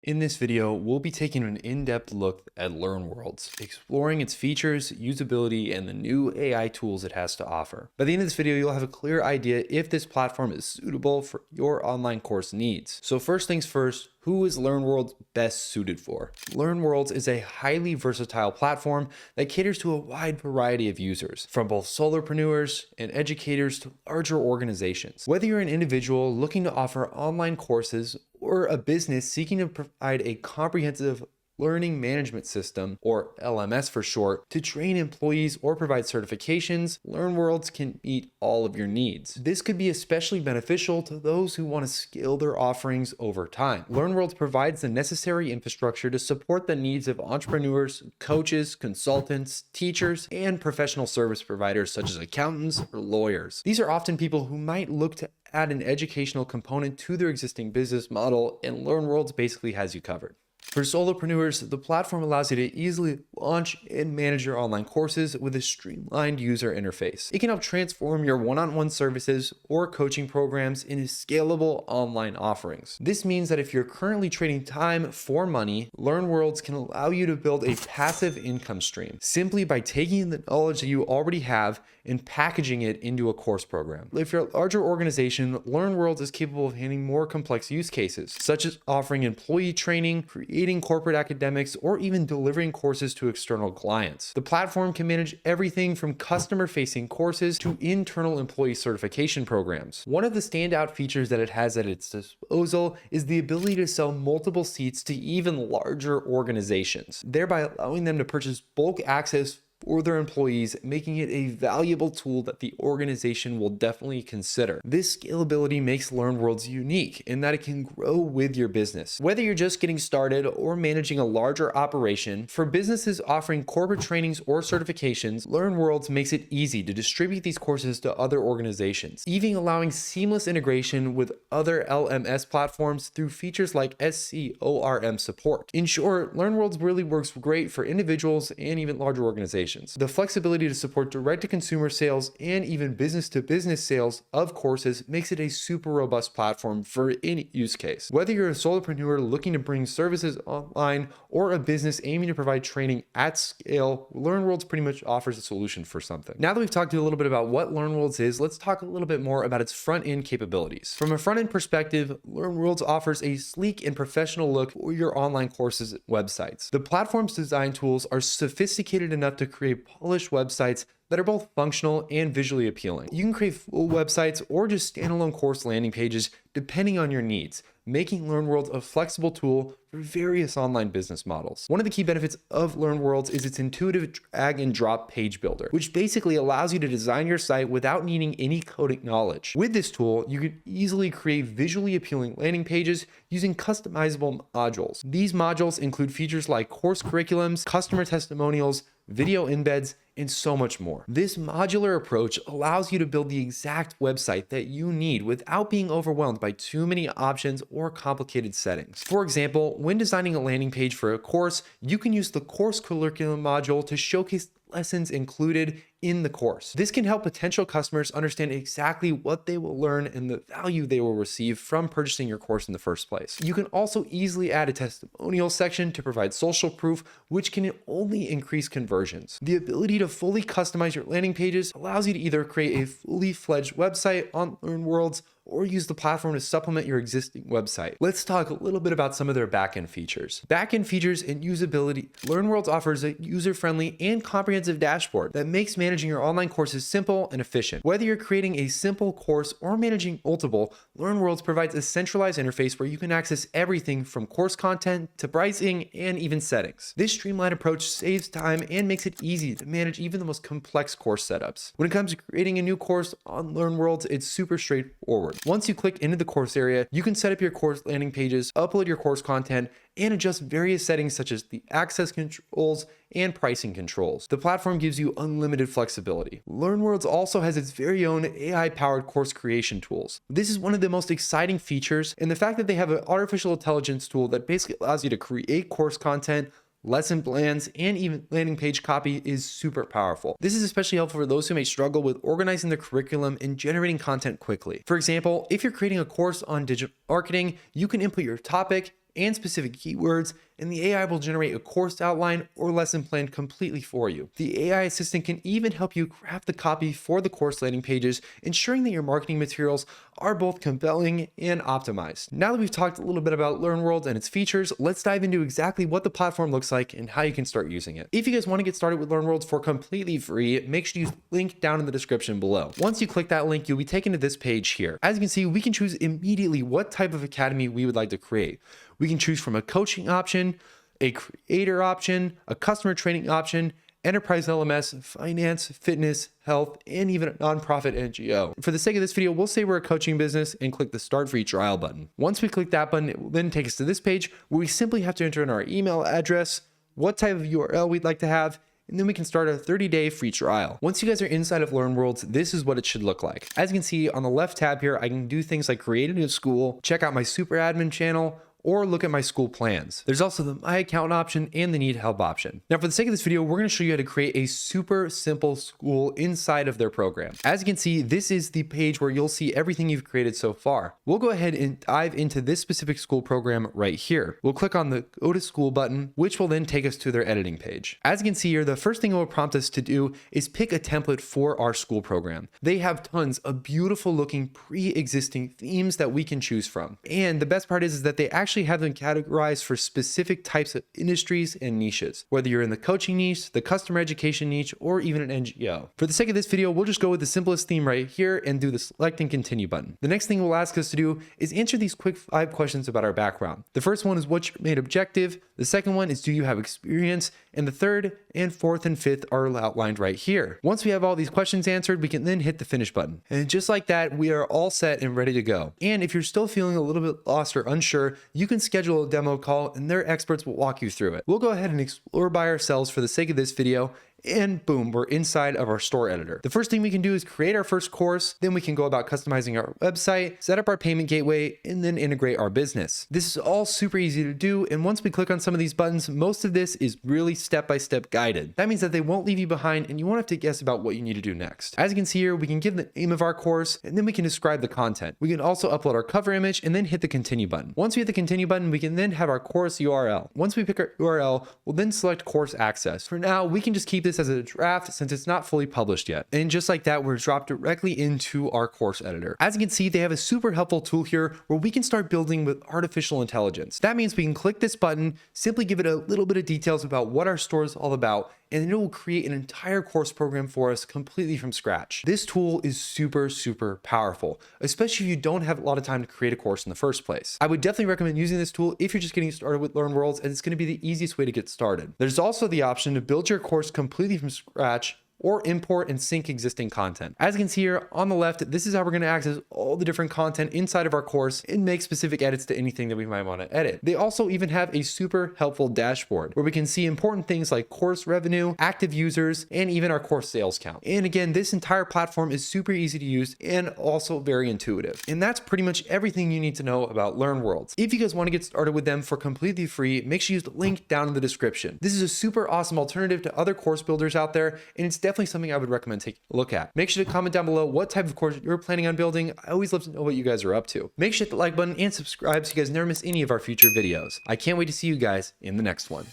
In this video, we'll be taking an in-depth look at LearnWorlds, exploring its features, usability, and the new AI tools it has to offer. By the end of this video, you'll have a clear idea if this platform is suitable for your online course needs. So first things first, who is LearnWorlds best suited for? LearnWorlds is a highly versatile platform that caters to a wide variety of users, from both solopreneurs and educators to larger organizations. Whether you're an individual looking to offer online courses or a business seeking to provide a comprehensive learning management system, or LMS for short, to train employees or provide certifications, LearnWorlds can meet all of your needs. This could be especially beneficial to those who want to scale their offerings over time. LearnWorlds provides the necessary infrastructure to support the needs of entrepreneurs, coaches, consultants, teachers, and professional service providers such as accountants or lawyers. These are often people who might look to add an educational component to their existing business model, and LearnWorlds basically has you covered. For solopreneurs, the platform allows you to easily launch and manage your online courses with a streamlined user interface. It can help transform your one-on-one services or coaching programs into scalable online offerings. This means that if you're currently trading time for money, LearnWorlds can allow you to build a passive income stream simply by taking the knowledge that you already have and packaging it into a course program. If you're a larger organization, LearnWorlds is capable of handling more complex use cases, such as offering employee training, creating corporate academics, or even delivering courses to external clients. The platform can manage everything from customer-facing courses to internal employee certification programs. One of the standout features that it has at its disposal is the ability to sell multiple seats to even larger organizations, thereby allowing them to purchase bulk access for their employees, making it a valuable tool that the organization will definitely consider. This scalability makes LearnWorlds unique in that it can grow with your business. Whether you're just getting started or managing a larger operation, for businesses offering corporate trainings or certifications, LearnWorlds makes it easy to distribute these courses to other organizations, even allowing seamless integration with other LMS platforms through features like SCORM support. In short, LearnWorlds really works great for individuals and even larger organizations. The flexibility to support direct-to-consumer sales and even business-to-business sales of courses makes it a super robust platform for any use case. Whether you're a solopreneur looking to bring services online or a business aiming to provide training at scale, LearnWorlds pretty much offers a solution for something. Now that we've talked a little bit about what LearnWorlds is, let's talk a little bit more about its front-end capabilities. From a front-end perspective, LearnWorlds offers a sleek and professional look for your online courses and websites. The platform's design tools are sophisticated enough to create polished websites that are both functional and visually appealing. You can create full websites or just standalone course landing pages depending on your needs, making LearnWorlds a flexible tool for various online business models. One of the key benefits of LearnWorlds is its intuitive drag and drop page builder, which basically allows you to design your site without needing any coding knowledge. With this tool, you can easily create visually appealing landing pages using customizable modules. These modules include features like course curriculums, customer testimonials, video embeds, and so much more. This modular approach allows you to build the exact website that you need without being overwhelmed by too many options or complicated settings. For example, when designing a landing page for a course, you can use the course curriculum module to showcase lessons included in the course. This can help potential customers understand exactly what they will learn and the value they will receive from purchasing your course in the first place. You can also easily add a testimonial section to provide social proof, which can only increase conversions. The ability to fully customize your landing pages allows you to either create a fully fledged website on LearnWorlds or use the platform to supplement your existing website. Let's talk a little bit about some of their backend features. Backend features and usability. LearnWorlds offers a user-friendly and comprehensive dashboard that makes managing your online courses simple and efficient. Whether you're creating a simple course or managing multiple, LearnWorlds provides a centralized interface where you can access everything from course content to pricing and even settings. This streamlined approach saves time and makes it easy to manage even the most complex course setups. When it comes to creating a new course on LearnWorlds, it's super straightforward. Once you click into the course area, you can set up your course landing pages, upload your course content, and adjust various settings such as the access controls and pricing controls. The platform gives you unlimited flexibility. LearnWorlds also has its very own AI-powered course creation tools. This is one of the most exciting features, and the fact that they have an artificial intelligence tool that basically allows you to create course content, lesson plans, and even landing page copy is super powerful. This is especially helpful for those who may struggle with organizing their curriculum and generating content quickly. For example, if you're creating a course on digital marketing, you can input your topic and specific keywords, and the AI will generate a course outline or lesson plan completely for you. The AI assistant can even help you craft the copy for the course landing pages, ensuring that your marketing materials are both compelling and optimized. Now that we've talked a little bit about LearnWorlds and its features, let's dive into exactly what the platform looks like and how you can start using it. If you guys want to get started with LearnWorlds for completely free, make sure you use the link down in the description below. Once you click that link, you'll be taken to this page here. As you can see, we can choose immediately what type of academy we would like to create. We can choose from a coaching option, a creator option, a customer training option, enterprise LMS, finance, fitness, health, and even a nonprofit NGO. For the sake of this video, we'll say we're a coaching business and click the Start Free Trial button. Once we click that button, it will then take us to this page where we simply have to enter in our email address, what type of URL we'd like to have, and then we can start a 30-day free trial. Once you guys are inside of LearnWorlds, this is what it should look like. As you can see on the left tab here, I can do things like create a new school, check out my super admin channel, or look at my school plans. There's also the My Account option and the Need Help option. Now, for the sake of this video, we're gonna show you how to create a super simple school inside of their program. As you can see, this is the page where you'll see everything you've created so far. We'll go ahead and dive into this specific school program right here. We'll click on the Go to School button, which will then take us to their editing page. As you can see here, the first thing it will prompt us to do is pick a template for our school program. They have tons of beautiful looking pre-existing themes that we can choose from. And the best part is that they actually have them categorized for specific types of industries and niches, whether you're in the coaching niche, the customer education niche, or even an NGO. For the sake of this video, we'll just go with the simplest theme right here and do the select and continue button. The next thing we'll ask us to do is answer these quick 5 questions about our background. The first one is what's your main objective? The second one is do you have experience? And the third and fourth and fifth are outlined right here. Once we have all these questions answered, we can then hit the finish button. And just like that, we are all set and ready to go. And if you're still feeling a little bit lost or unsure, you can schedule a demo call and their experts will walk you through it. We'll go ahead and explore by ourselves for the sake of this video. And boom, we're inside of our store editor. The first thing we can do is create our first course. Then we can go about customizing our website, set up our payment gateway, and then integrate our business. This is all super easy to do. And once we click on some of these buttons, most of this is really step-by-step guided. That means that they won't leave you behind and you won't have to guess about what you need to do next. As you can see here, we can give the name of our course and then we can describe the content. We can also upload our cover image and then hit the continue button. Once we hit the continue button, we can then have our course URL. Once we pick our URL, we'll then select course access. For now, we can just keep this as a draft since it's not fully published yet. And just like that, we're dropped directly into our course editor. As you can see, they have a super helpful tool here where we can start building with artificial intelligence. That means we can click this button, simply give it a little bit of details about what our store is all about, and it will create an entire course program for us completely from scratch. This tool is super, super powerful, especially if you don't have a lot of time to create a course in the first place. I would definitely recommend using this tool if you're just getting started with LearnWorlds, and it's going to be the easiest way to get started. There's also the option to build your course completely from scratch or import and sync existing content. As you can see here on the left, this is how we're going to access all the different content inside of our course and make specific edits to anything that we might want to edit. They also even have a super helpful dashboard where we can see important things like course revenue, active users, and even our course sales count. And again, this entire platform is super easy to use and also very intuitive. And that's pretty much everything you need to know about LearnWorlds. If you guys want to get started with them for completely free, make sure you use the link down in the description. This is a super awesome alternative to other course builders out there, and it's definitely something I would recommend taking a look at. Make sure to comment down below what type of course you're planning on building. I always love to know what you guys are up to. Make sure to hit the like button and subscribe so you guys never miss any of our future videos. I can't wait to see you guys in the next one.